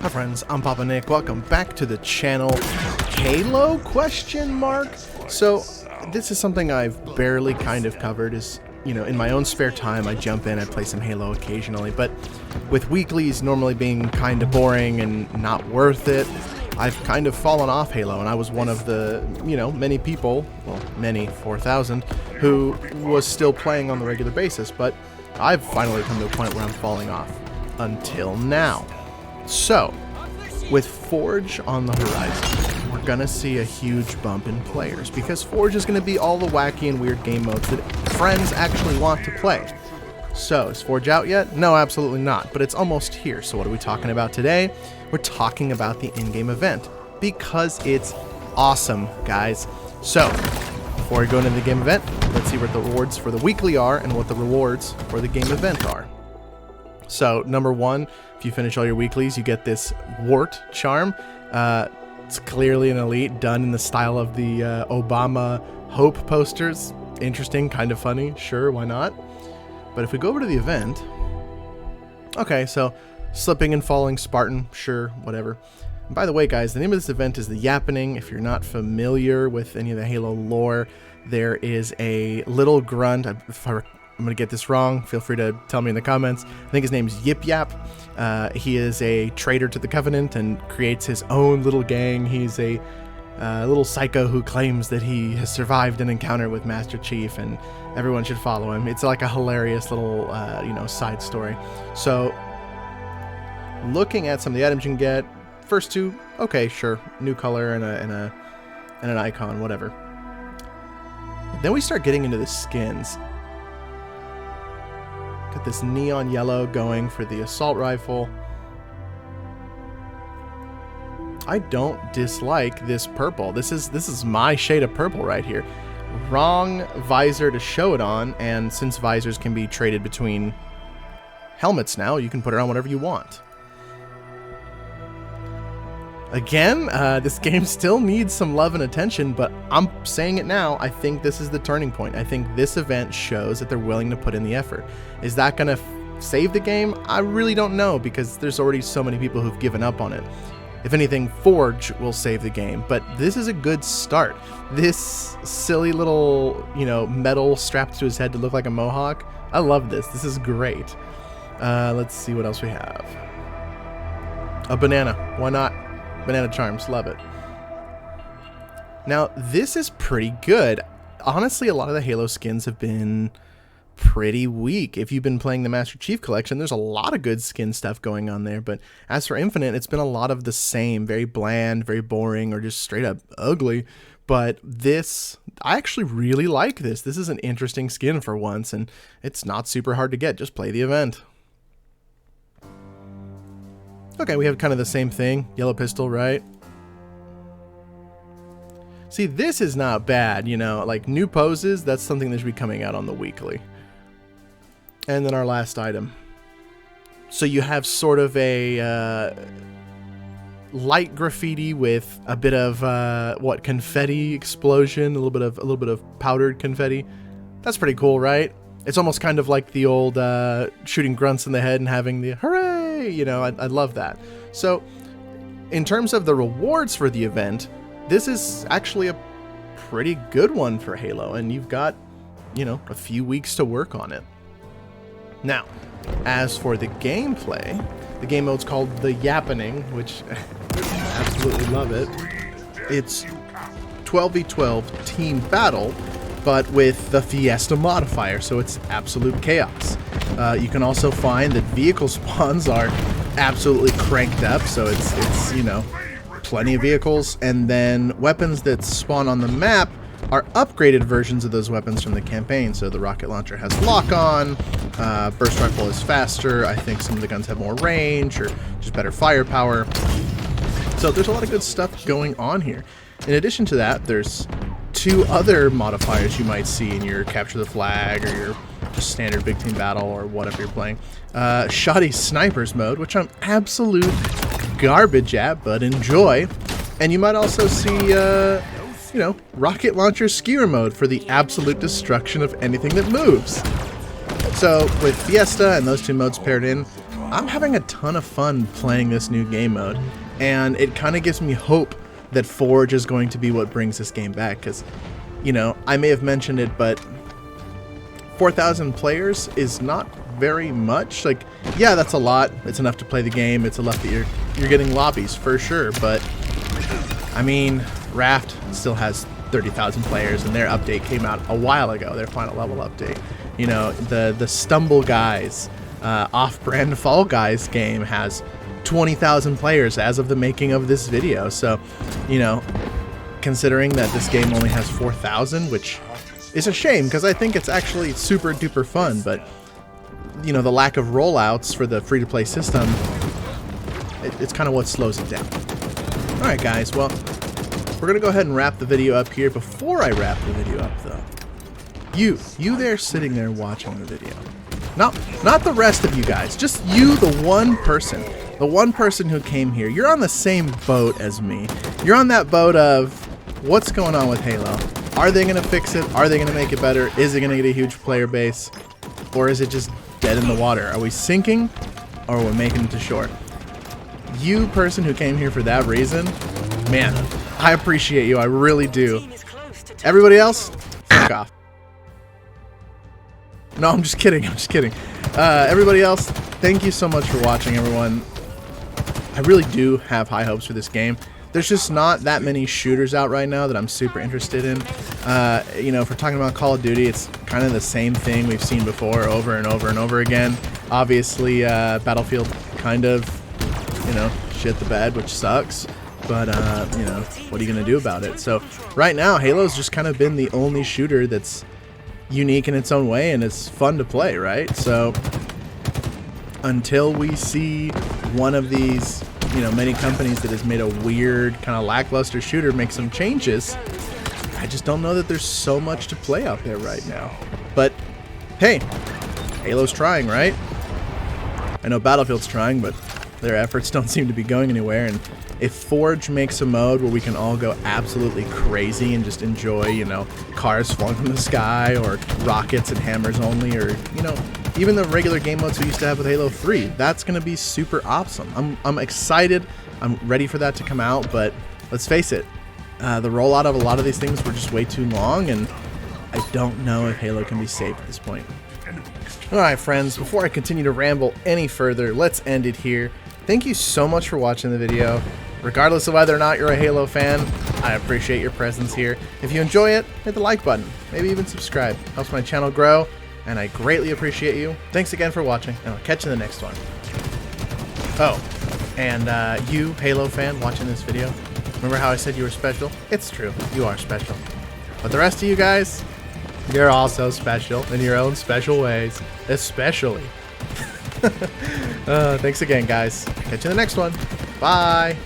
Hi friends, I'm Papa Nick. Welcome back to the channel. Halo question mark? So this is something I've barely kind of covered. Is, you know, in my own spare time I jump in and play some Halo occasionally, but with weeklies normally being kind of boring and not worth it, I've kind of fallen off Halo, and I was one of the, you know, many people, well, many, 4,000, who was still playing on the regular basis, but I've finally come to a point where I'm falling off. Until now. So, with Forge on the horizon, we're gonna see a huge bump in players, because Forge is gonna be all the wacky and weird game modes that friends actually want to play. So, is Forge out yet? No, absolutely not, but it's almost here. So what are we talking about today? We're talking about the in-game event, because it's awesome, guys. So, before we go into the game event, let's see what the rewards for the weekly are and what the rewards for the game event are. So, number one, if you finish all your weeklies, you get this Wart charm. It's clearly an elite, done in the style of the Obama Hope posters. Interesting, kind of funny, sure, why not? But if we go over to the event, okay, so slipping and falling Spartan, sure, whatever. And by the way, guys, the name of this event is the Yappening. If you're not familiar with any of the Halo lore, there is a little grunt. I'm going to get this wrong. Feel free to tell me in the comments. I think his name is Yip Yap. He is a traitor to the Covenant and creates his own little gang. He's a little psycho who claims that he has survived an encounter with Master Chief, and everyone should follow him. It's like a hilarious little, side story. So, looking at some of the items you can get, first two, okay, sure, new color and an icon, whatever. Then we start getting into the skins. Got this neon yellow going for the assault rifle. I don't dislike this purple. This is my shade of purple right here. Wrong visor to show it on, and since visors can be traded between helmets now, you can put it on whatever you want. Again, this game still needs some love and attention, but I'm saying it now. I think this is the turning point. I think this event shows that they're willing to put in the effort. Is that going to save the game? I really don't know, because there's already so many people who've given up on it. If anything, Forge will save the game, but this is a good start. This silly little, metal strapped to his head to look like a mohawk. I love this. This is great. Let's see what else we have. A banana. Why not? Banana charms, love it. Now, this is pretty good. Honestly, a lot of the Halo skins have been pretty weak. If you've been playing the Master Chief Collection, there's a lot of good skin stuff going on there, but as for Infinite, it's been a lot of the same, very bland, very boring, or just straight up ugly. But this, I actually really like this. This is an interesting skin for once, and it's not super hard to get. Just play the event. Okay, we have kind of the same thing. Yellow pistol, right? See, this is not bad, like new poses, that's something that should be coming out on the weekly. And then our last item. So you have sort of a light graffiti with a bit of confetti explosion, a little bit of powdered confetti. That's pretty cool, right? It's almost kind of like the old shooting grunts in the head and having the hooray, I love that. So in terms of the rewards for the event, this is actually a pretty good one for Halo, and you've got, a few weeks to work on it. Now, as for the gameplay, the game mode's called the Yappening, which I absolutely love it. It's 12v12 team battle, but with the Fiesta modifier, so it's absolute chaos. You can also find that vehicle spawns are absolutely cranked up, so it's plenty of vehicles, and then weapons that spawn on the map are upgraded versions of those weapons from the campaign. So the rocket launcher has lock-on, burst rifle is faster, I think some of the guns have more range, or just better firepower. So there's a lot of good stuff going on here. In addition to that, there's two other modifiers you might see in your capture the flag or your just standard big team battle or whatever you're playing. Shoddy snipers mode, which I'm absolute garbage at, but enjoy. And you might also see, rocket launcher skewer mode for the absolute destruction of anything that moves. So with Fiesta and those two modes paired in, I'm having a ton of fun playing this new game mode, and it kind of gives me hope that Forge is going to be what brings this game back, because, you know, I may have mentioned it, but 4,000 players is not very much. Like, yeah, that's a lot. It's enough to play the game. It's enough that you're getting lobbies for sure, but I mean, Raft still has 30,000 players, and their update came out a while ago, their final level update. You know, the Stumble Guys off-brand Fall Guys game has 20,000 players as of the making of this video. So, you know, considering that this game only has 4,000, which is a shame because I think it's actually super duper fun, but you know, the lack of rollouts for the free-to-play system, it's kind of what slows it down. Alright guys, well, we're going to go ahead and wrap the video up here. Before I wrap the video up though, you there sitting there watching the video, not the rest of you guys, just you, the one person who came here. You're on the same boat as me. You're on that boat of what's going on with Halo. Are they going to fix it? Are they going to make it better? Is it going to get a huge player base? Or is it just dead in the water? Are we sinking or are we making it to shore? You person who came here for that reason, man, I appreciate you. I really do. Everybody else, fuck off. No, I'm just kidding. I'm just kidding. Everybody else, thank you so much for watching, everyone. I really do have high hopes for this game. There's just not that many shooters out right now that I'm super interested in. You know, if we're talking about Call of Duty, it's kind of the same thing we've seen before over and over and over again. Obviously, Battlefield kind of, you know, shit the bed, which sucks. But, you know, what are you going to do about it? So, right now, Halo's just kind of been the only shooter that's unique in its own way, and it's fun to play, right? So, until we see one of these, you know, many companies that has made a weird kind of lackluster shooter make some changes, I just don't know that there's so much to play out there right now. But hey, Halo's trying, right? I know Battlefield's trying, but their efforts don't seem to be going anywhere. And if Forge makes a mode where we can all go absolutely crazy and just enjoy, you know, cars falling from the sky, or rockets and hammers only, or, you know, even the regular game modes we used to have with Halo 3, that's going to be super awesome. I'm excited. I'm ready for that to come out, but let's face it, the rollout of a lot of these things were just way too long, and I don't know if Halo can be saved at this point. Alright friends, before I continue to ramble any further, let's end it here. Thank you so much for watching the video. Regardless of whether or not you're a Halo fan, I appreciate your presence here. If you enjoy it, hit the like button, maybe even subscribe. Helps my channel grow, and I greatly appreciate you. Thanks again for watching, and I'll catch you in the next one. Oh, and you, Halo fan, watching this video, remember how I said you were special? It's true, you are special. But the rest of you guys, you're also special in your own special ways, especially. Thanks again, guys. Catch you in the next one. Bye.